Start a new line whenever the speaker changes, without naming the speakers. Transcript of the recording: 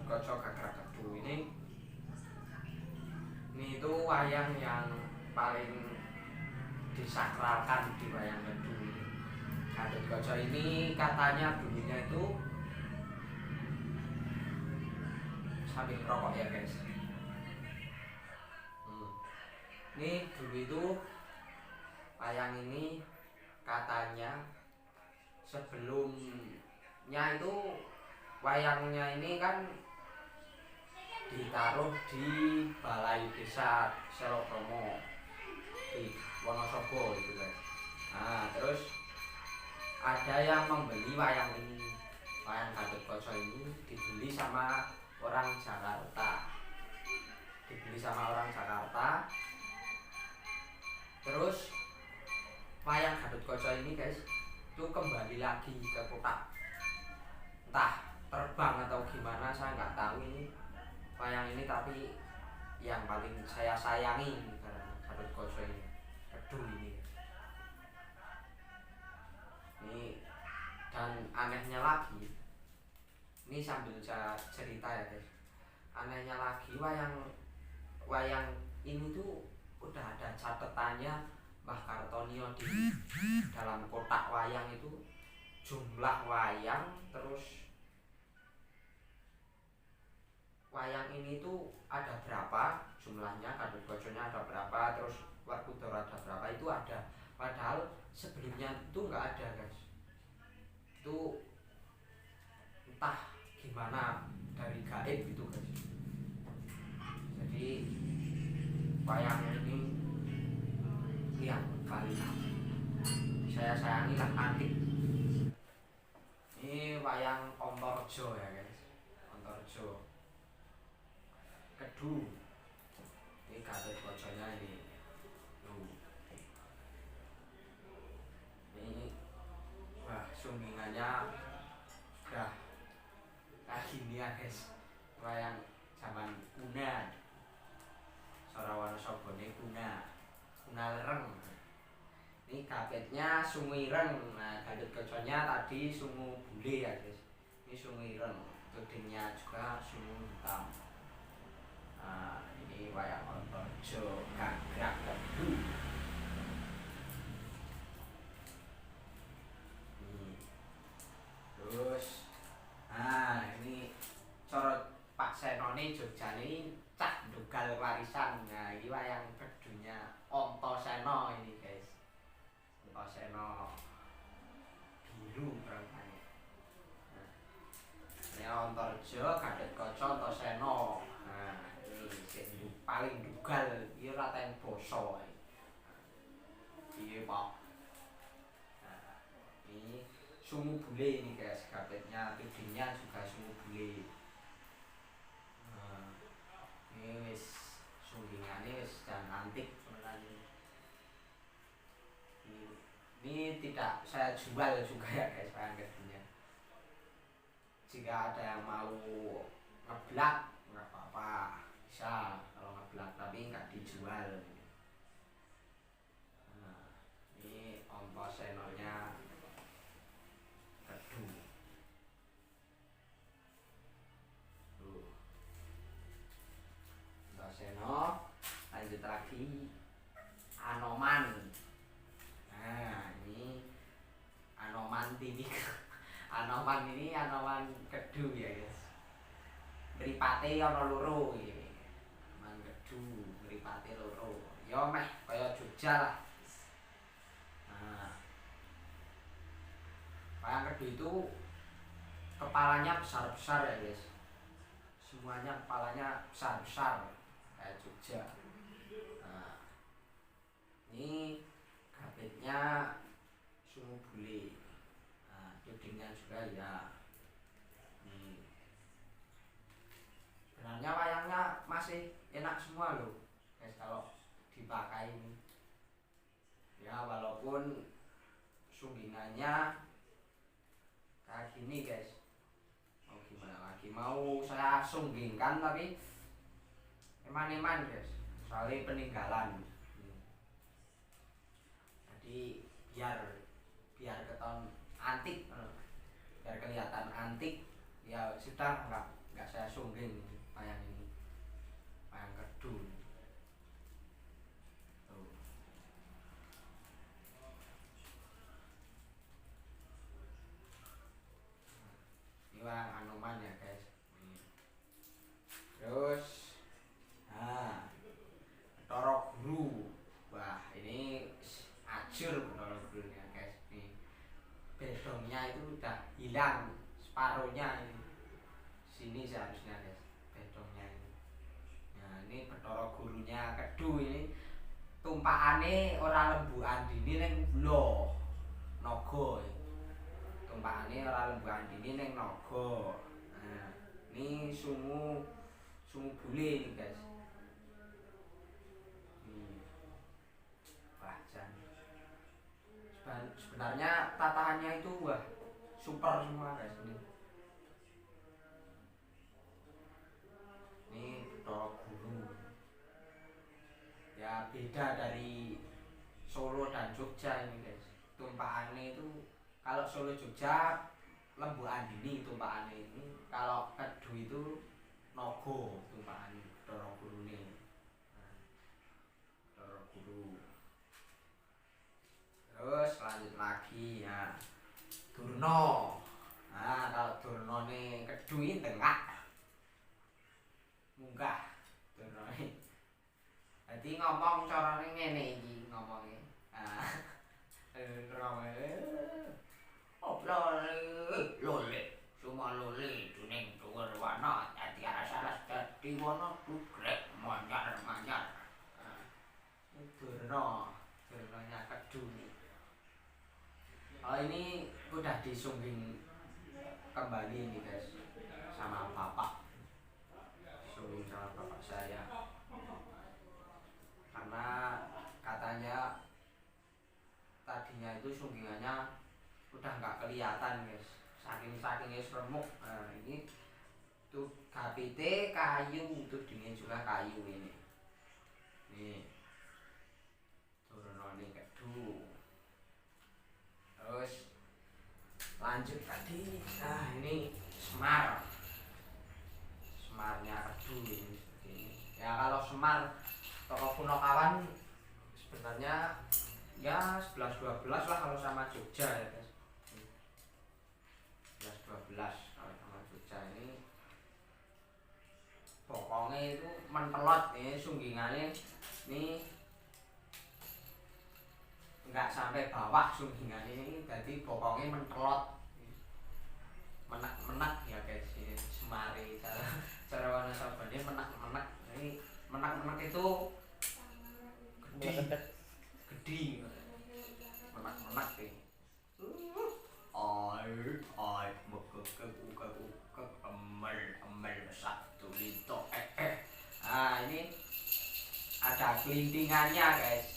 Gatotkaca Gagrak Kedu ini itu wayang yang paling disakralkan di wayang Kedu ini. Gatotkaca ini katanya dulunya itu sambil rokok ya guys. Ini dulu itu wayang ini katanya sebelumnya itu wayangnya ini kan ditaruh di balai desa Selokromo di Wonosobo itu kan. Nah terus ada yang membeli wayang ini, wayang Gatotkaca ini dibeli sama orang Jakarta, terus wayang Gatotkaca ini guys itu kembali lagi ke kota, entah terbang atau gimana saya nggak tahu ini wayang ini, tapi yang paling saya sayangi karena Gatotkaca ini Kedu ini. Dan anehnya lagi, ini sambil saya cerita ya guys, anehnya lagi wayang ini tuh udah ada catatannya Mbah Kartonio di dalam kotak wayang itu, jumlah wayang, terus wayang ini tuh ada berapa jumlahnya, Gatotkaca-nya ada berapa, terus Werkudara ada berapa, itu ada. Padahal sebelumnya itu nggak ada guys, itu entah gimana dari gaib gitu guys. Jadi wayang ini yang paling saya sayangi lah, antik. Ini wayang Antareja ya guys, Antareja Kedu. Ini Gatotkaca-nya ini. Ini wah sunggingannya sudah kayak gini ya guys, wayang zaman kuna Wonosobo ini kuna lereng. Ini kapetnya sungu ireng. Nah Gatotkaca-nya tadi sungu bule ya guys, ini sungu ireng, tudingnya juga sungu hitam. Nah ini wayang Antareja Gagrak Kedu. Terus nah ini corot Pak Seno nih Jogja ini cak dugal warisan. Nah ini wayang Kedunya Antasena ini guys, Antasena biru berangkanya. Nah, ini Antareja Gatotkaca Antasena. Nah ini paling dugal, ini raten boso iya pak. Nah, ini sungu bule ini guys, kapetnya, tudingnya juga sungu bule. Nah, ini wis sunggingannya wis dan antik sebenarnya. Ini tidak saya jual juga ya guys wayang Kedunya. Jika ada yang mau ngeblak nggak apa-apa, bisa kalau ngeblak, tapi nggak dijual. Nah, ini Antasena-nya Kedu. Antasena. Lanjut lagi Anoman. Nah ini Anoman ini Anoman ini Anoman Kedu ya guys. Mripate ana loro iki. Anoman Kedu mripate loro. Ya meh kaya Jogja lah. Nah, wayang Kedu itu kepalanya besar-besar ya guys. Semuanya kepalanya besar-besar kayak Jogja. Nah, ini kapitnya sungu bule. Nah, tudingnya juga ya. Sebenarnya wayangnya masih enak semua loh guys kalau dipakai ini. Ya walaupun sunggingannya kayak gini guys, mau gimana lagi, mau saya sunggingkan tapi eman-eman guys, soalnya peninggalan. Jadi biar keton antik, biar kelihatan antik, ya sudah nggak saya sungging wayang ini, wayang Kedu. Tuh. Ini wayang Anoman ya guys. Ini. Terus, nah, Bathara Guru. Wah ini ajur Bathara Gurunya guys. Nih bedongnya itu udah hilang separuhnya ini. Sini seharusnya guys bedongnya ini. Nah ini Bathara Gurunya Kedu ini tumpakane ora lembu andine ning gula naga. Tumpakane ora lembu andine ning naga. Nah ini sungu bule nih guys. Sebenarnya tataannya itu wah super semua guys ini. Ini Bathara Guru. Ya beda dari Solo dan Jogja ini guys. Tumpahannya itu kalau Solo Jogja lembu andini tumpahannya ini, kalau Kedu itu naga tumpahan Bathara Guru ini. Nah, Bathara Guru. Terus lanjut lagi ya Durna. Nah kalau Durna nih Kedu ini tengah munggah Durna ini. Jadi ngomong carane ngene iki ngomongnya. Ah lole cuma lole duning dhuwur wana dadi salah dadi wana bugrek manyar. Durna Durnanya Kedu nih. Oh ini udah disungging kembali nih guys sama bapak, sungging sama bapak saya, karena katanya tadinya itu sunggingannya udah nggak kelihatan guys, sakingnya seremuk. Nah ini tuh gapite kayu, tuh dingin juga kayu ini. Nih Durna Kedu. Terus lanjut tadi, nah ini Semarnya Kedu ini seperti ini. Ya kalau Semar toko Punokawan sebenarnya ya 11-12 lah kalau sama Jogja ya guys. 11-12 kalau sama Jogja ini. Pokoknya itu mentelot nih sunggingannya ini, enggak sampai bawah sunggingan ini, jadi bokongnya mentelot menak ya guys. Ini Semari cara Wonosobo menak ini menak itu gede menak nih. Ai mekek emel satu lito. Nah ini ada kelintingannya guys.